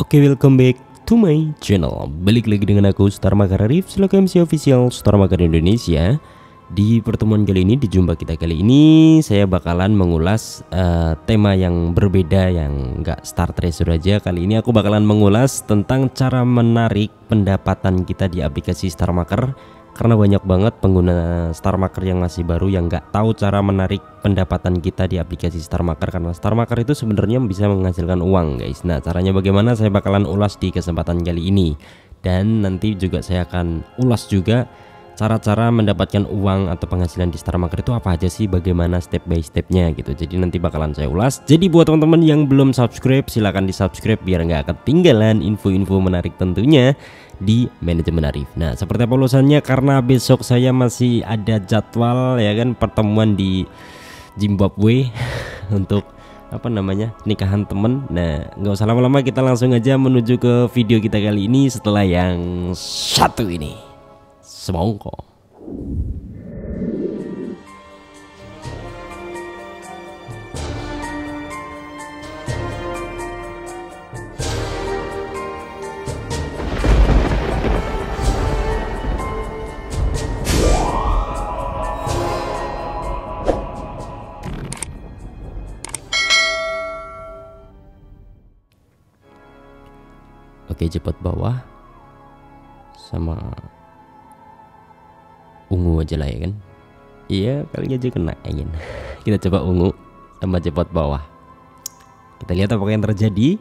Oke, welcome back to my channel. Balik lagi dengan aku Starmakar Arif selaku MC official Starmakar Indonesia. Di pertemuan kali ini, di jumpa kita kali ini, saya bakalan mengulas tema yang berbeda, yang nggak Star Treasure aja. Kali ini aku bakalan mengulas tentang cara menarik pendapatan kita di aplikasi Starmakar. Karena banyak banget pengguna Starmakar yang masih baru yang nggak tahu cara menarik pendapatan kita di aplikasi Starmakar. Karena Starmakar itu sebenarnya bisa menghasilkan uang, guys. Nah, caranya bagaimana saya bakalan ulas di kesempatan kali ini. Dan nanti juga saya akan ulas juga cara-cara mendapatkan uang atau penghasilan di Starmakar itu apa aja sih, bagaimana step by stepnya gitu. Jadi nanti bakalan saya ulas. Jadi buat teman-teman yang belum subscribe, silahkan di subscribe biar nggak ketinggalan info-info menarik tentunya di Manajemen Arif. Nah, seperti apa ulasannya, karena besok saya masih ada jadwal ya kan, pertemuan di Zimbabwe untuk apa namanya, nikahan temen. Nah, nggak usah lama-lama, kita langsung aja menuju ke video kita kali ini setelah yang satu ini. Semongko. Oke, cepat bawah sama ungu aja lah ya kan. Iya, kali aja kena ya kan. Kita coba ungu sama cepat bawah. Kita lihat apa yang terjadi.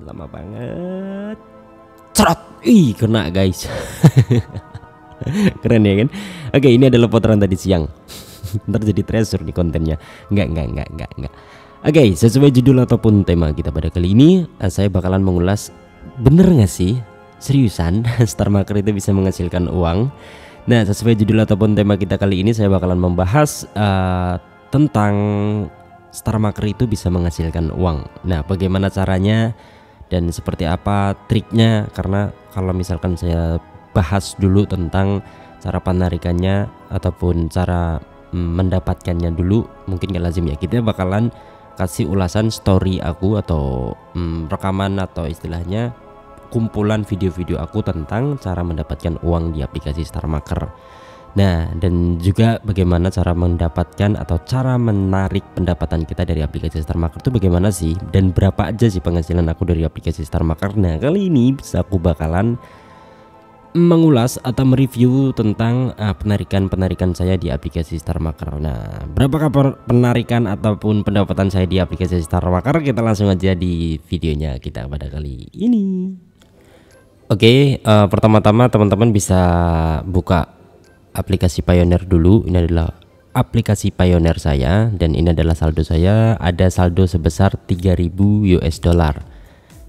Lama banget. Cerot. Ih, kena guys. Keren ya kan. Oke, ini adalah putaran tadi siang. Ntar jadi treasure di kontennya. Enggak. Oke, sesuai judul ataupun tema kita pada kali ini, saya bakalan mengulas bener nggak sih, seriusan Starmakar itu bisa menghasilkan uang. Nah, sesuai judul ataupun tema kita kali ini, saya bakalan membahas tentang Starmakar itu bisa menghasilkan uang. Nah, bagaimana caranya dan seperti apa triknya? Karena kalau misalkan saya bahas dulu tentang cara penarikannya ataupun cara mendapatkannya dulu, mungkin gak lazim ya. Kita bakalan kasih ulasan story aku atau rekaman atau istilahnya kumpulan video-video aku tentang cara mendapatkan uang di aplikasi Starmakar. Nah, dan juga bagaimana cara mendapatkan atau cara menarik pendapatan kita dari aplikasi Starmakar itu bagaimana sih, dan berapa aja sih penghasilan aku dari aplikasi Starmakar. Nah, kali ini bisa aku bakalan mengulas atau mereview tentang penarikan saya di aplikasi Starmakar. Nah, berapakah penarikan ataupun pendapatan saya di aplikasi Starmakar? Kita langsung aja di videonya kita pada kali ini. Oke, pertama-tama teman-teman bisa buka aplikasi Pioneer dulu. Ini adalah aplikasi Pioneer saya dan ini adalah saldo saya. Ada saldo sebesar 3.000 US dollar.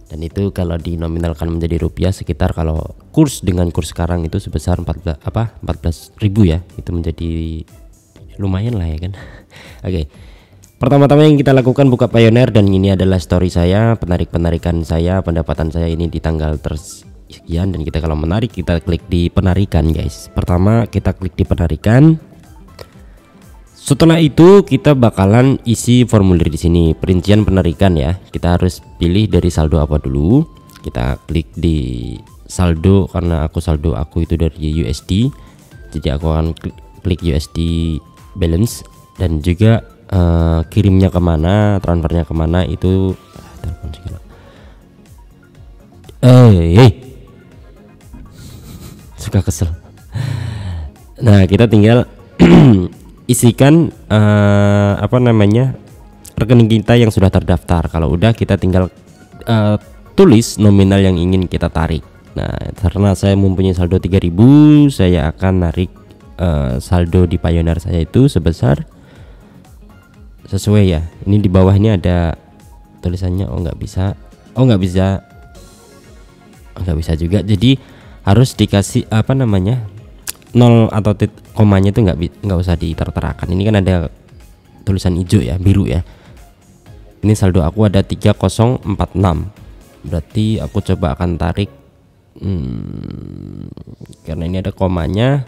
Dan itu kalau dinominalkan menjadi rupiah sekitar, kalau kurs dengan kurs sekarang itu sebesar 14.000 ya. Itu menjadi lumayan lah ya kan. Oke. Pertama-tama yang kita lakukan buka Pioneer dan ini adalah story saya, penarikan saya, pendapatan saya ini di tanggal tersekian. Dan kita kalau menarik, kita klik di penarikan guys. Pertama kita klik di penarikan. Setelah itu kita bakalan isi formulir di sini, perincian penarikan ya. Kita harus pilih dari saldo apa dulu. Kita klik di saldo karena saldo aku itu dari USD. Jadi aku akan klik USD balance dan juga kirimnya kemana, transfernya kemana itu. Suka kesel. Nah, kita tinggal isikan rekening kita yang sudah terdaftar. Kalau udah, kita tinggal tulis nominal yang ingin kita tarik. Nah, karena saya mempunyai saldo 3.000, saya akan narik saldo di Pioneer saya itu sebesar sesuai ya. Ini di bawah ini ada tulisannya. nggak bisa juga. Jadi harus dikasih nol atau komanya itu nggak usah diterterakan. Ini kan ada tulisan hijau ya, biru ya. Ini saldo aku ada 3046. Berarti aku coba akan tarik karena ini ada komanya.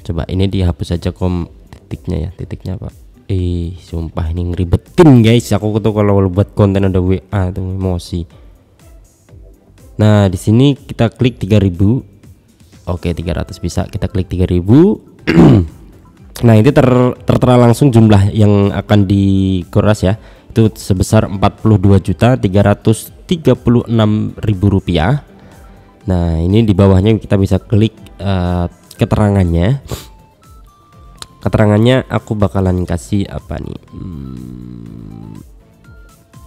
Coba ini dihapus aja titiknya ya, titiknya apa? Sumpah ini ngeribetin guys. Aku tuh kalau buat konten ada WA tuh emosi. Nah, di sini kita klik 3000. Oke, 300 bisa. Kita klik 3000. Nah, ini tertera langsung jumlah yang akan dikuras ya. Itu sebesar Rp42.336.000. Nah, ini di bawahnya kita bisa klik keterangannya. Keterangannya aku bakalan kasih apa nih?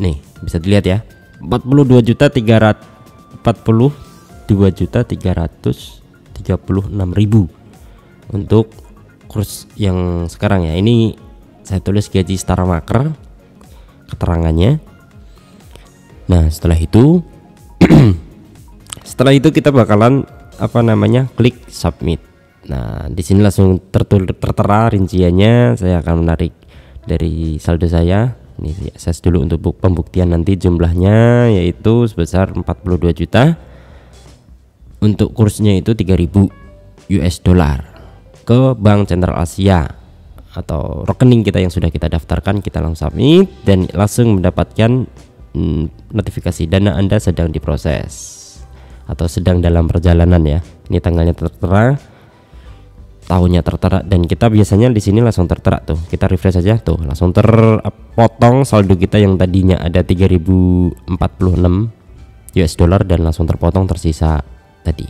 Nih, bisa dilihat ya. 42.336.000 untuk kurs yang sekarang ya. Ini saya tulis gaji Star Maker keterangannya. Nah, setelah itu kita bakalan klik submit. Nah, di sini langsung tertera rinciannya. Saya akan menarik dari saldo saya. Ini akses dulu untuk pembuktian nanti jumlahnya, yaitu sebesar 42 juta. Untuk kursnya itu 3.000 US dollar ke Bank Sentral Asia atau rekening kita yang sudah kita daftarkan. Kita langsung submit dan langsung mendapatkan notifikasi dana Anda sedang diproses atau sedang dalam perjalanan ya. Ini tanggalnya tertera, tahunnya tertera, dan kita biasanya di sini langsung tertera tuh. Kita refresh aja tuh, langsung terpotong saldo kita yang tadinya ada 3.046 US dollar dan langsung terpotong tersisa tadi.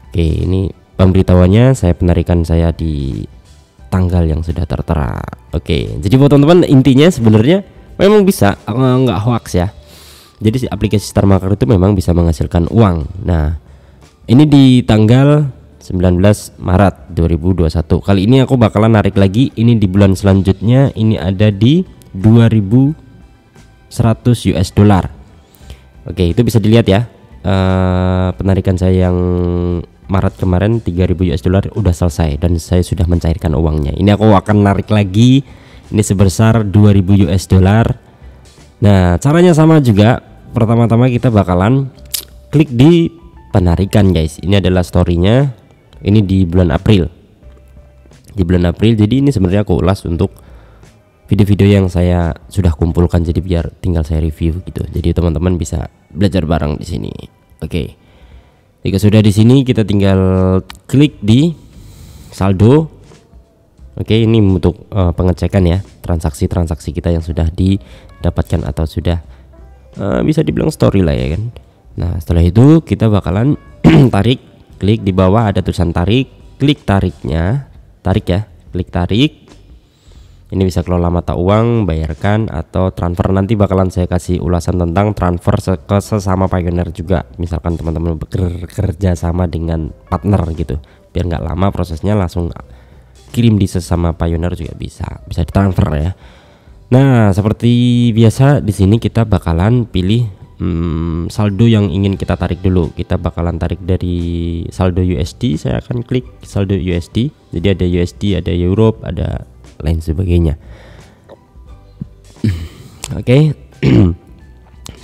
Oke, ini pemberitahuannya, saya penarikan saya di tanggal yang sudah tertera. Oke, jadi buat teman-teman intinya sebenarnya memang bisa, nggak hoax ya. Jadi aplikasi Star Maker itu memang bisa menghasilkan uang. Nah, ini di tanggal 19 Maret 2021. Kali ini aku bakalan narik lagi. Ini di bulan selanjutnya, ini ada di 2.100 US dollar. Oke, itu bisa dilihat ya. Penarikan saya yang Maret kemarin 3.000 US dollar udah selesai dan saya sudah mencairkan uangnya. Ini aku akan narik lagi. Ini sebesar 2.000 US dollar. Nah, caranya sama juga. Pertama-tama kita bakalan klik di penarikan guys. Ini adalah storynya. Ini di bulan April. Di bulan April. Jadi ini sebenarnya aku ulas untuk video-video yang saya sudah kumpulkan. Jadi biar tinggal saya review gitu. Jadi teman-teman bisa belajar bareng di sini. Oke. Jika sudah di sini kita tinggal klik di saldo. Oke, ini untuk pengecekan ya transaksi-transaksi kita yang sudah didapatkan atau sudah bisa dibilang story lah ya kan. Nah, setelah itu kita bakalan tarik, klik di bawah ada tulisan tarik, klik tariknya, tarik ya, klik tarik. Ini bisa kelola mata uang, bayarkan atau transfer. Nanti bakalan saya kasih ulasan tentang transfer ke sesama pioneer juga. Misalkan teman-teman bekerja sama dengan partner gitu, biar nggak lama prosesnya, langsung kirim di sesama pioneer juga bisa ditransfer ya. Nah, seperti biasa di sini kita bakalan pilih saldo yang ingin kita tarik dulu. Kita bakalan tarik dari saldo USD. Saya akan klik saldo USD. Jadi ada USD, ada Europe, ada lain sebagainya. Oke.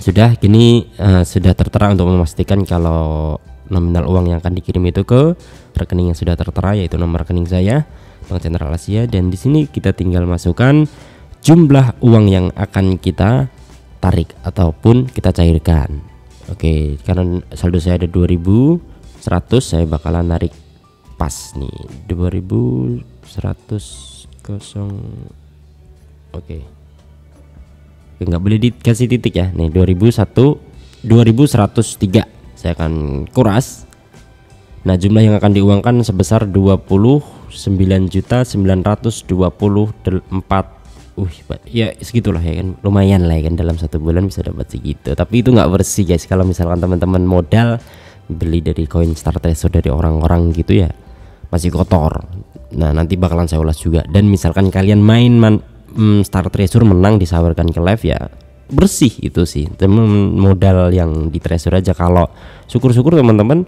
Sudah gini, sudah tertera untuk memastikan kalau nominal uang yang akan dikirim itu ke rekening yang sudah tertera, yaitu nomor rekening saya Bank Sentral Asia. Dan di sini kita tinggal masukkan jumlah uang yang akan kita tarik ataupun kita cairkan. Oke, karena saldo saya ada 2.100, saya bakalan narik pas nih 2.100 kosong. Oke, nggak boleh dikasih titik ya. Nih 2.103 saya akan kuras. Nah, jumlah yang akan diuangkan sebesar 29.924. Ya segitulah ya kan, lumayan lah ya kan, dalam satu bulan bisa dapat segitu. Tapi itu nggak bersih guys. Kalau misalkan teman-teman modal beli dari koin Star Treasure dari orang-orang gitu ya, masih kotor. Nah, nanti bakalan saya ulas juga. Dan misalkan kalian main Star Treasure menang disawarkan ke live ya, bersih itu sih. Temen modal yang di Treasure aja. Kalau syukur-syukur teman-teman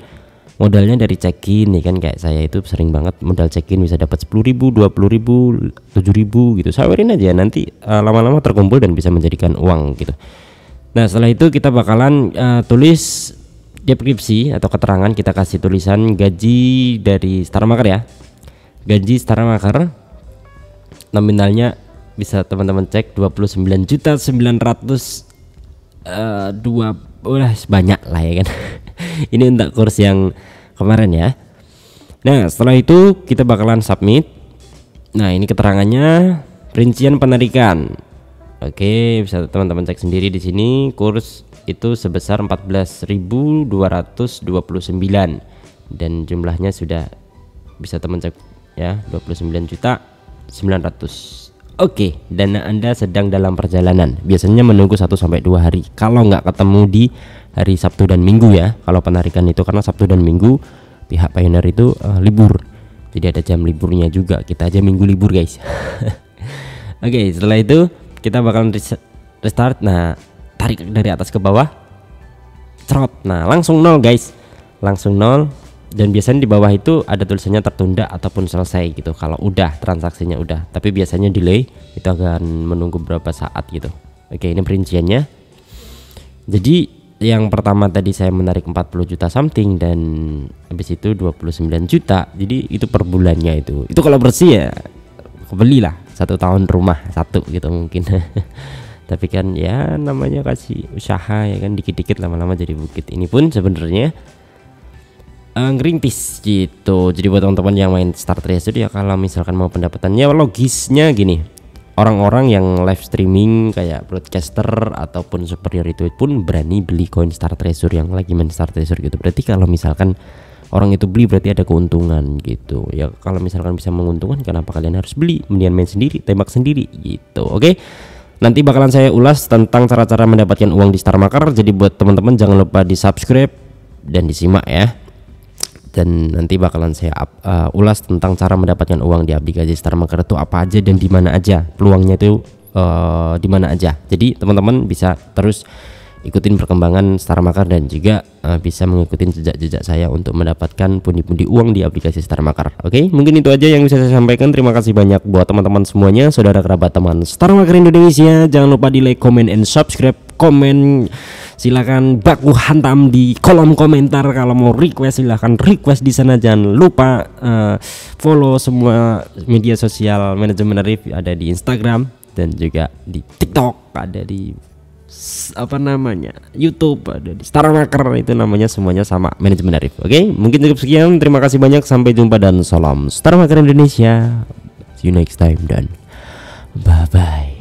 modalnya dari check-in nih kan, kayak saya itu sering banget modal check-in bisa dapat 10.000, 20.000, 7.000 gitu. Sawerin aja, nanti lama-lama terkumpul dan bisa menjadikan uang gitu. Nah, setelah itu kita bakalan tulis deskripsi atau keterangan kita kasih tulisan gaji dari Starmaker ya. Gaji Starmaker nominalnya bisa teman-teman cek 29.900 banyak lah ya kan. Ini untuk kurs yang kemarin ya. Nah setelah itu kita bakalan submit. Nah ini keterangannya, rincian penarikan. Oke, bisa teman-teman cek sendiri di sini. Kurs itu sebesar 14.229 dan jumlahnya sudah bisa teman cek ya, 29.900. Oke, dana Anda sedang dalam perjalanan. Biasanya menunggu 1-2 hari. Kalau nggak ketemu di hari Sabtu dan Minggu ya. Kalau penarikan itu karena Sabtu dan Minggu pihak Pioneer itu libur. Jadi ada jam liburnya juga. Kita aja Minggu libur guys. Oke, setelah itu kita bakalan restart. Nah, tarik dari atas ke bawah. Cerot. Nah, langsung 0 guys. Langsung 0. Dan biasanya di bawah itu ada tulisannya tertunda ataupun selesai gitu kalau udah transaksinya udah. Tapi biasanya delay, itu akan menunggu beberapa saat gitu. Oke, ini perinciannya. Jadi yang pertama tadi saya menarik 40 juta something dan habis itu 29 juta. Jadi itu per bulannya itu. Itu kalau bersih ya kebeli lah 1 tahun rumah satu gitu mungkin. Tapi kan ya namanya kasih usaha ya kan, dikit-dikit lama-lama jadi bukit. Ini pun sebenarnya ngerintis gitu. Jadi buat teman-teman yang main Star Treasure ya, kalau misalkan mau pendapatannya logisnya gini, orang-orang yang live streaming kayak broadcaster ataupun superior itu pun berani beli koin Star Treasure yang lagi main Star Treasure gitu. Berarti kalau misalkan orang itu beli berarti ada keuntungan gitu ya. Kalau misalkan bisa menguntungkan, kenapa kalian harus beli? Mendingan main sendiri, tembak sendiri gitu. Oke, nanti bakalan saya ulas tentang cara-cara mendapatkan uang di Starmaker. Jadi buat teman-teman jangan lupa di subscribe dan disimak ya. Dan nanti bakalan saya ulas tentang cara mendapatkan uang di aplikasi Starmaker itu apa aja dan di mana aja peluangnya itu, di mana aja. Jadi teman-teman bisa terus ikutin perkembangan Starmaker dan juga bisa mengikuti jejak-jejak saya untuk mendapatkan pundi-pundi uang di aplikasi Starmaker. Oke, mungkin itu aja yang bisa saya sampaikan. Terima kasih banyak buat teman-teman semuanya, saudara kerabat teman Starmaker Indonesia. Jangan lupa di like, comment, and subscribe. Komen silakan baku hantam di kolom komentar. Kalau mau request silahkan request di sana. Jangan lupa follow semua media sosial manajemen Arif, ada di Instagram dan juga di TikTok, ada di YouTube, ada di Starmaker, itu namanya semuanya sama manajemen Arif. Oke, mungkin cukup sekian. Terima kasih banyak, sampai jumpa dan salam Starmaker Indonesia. See you next time dan bye bye.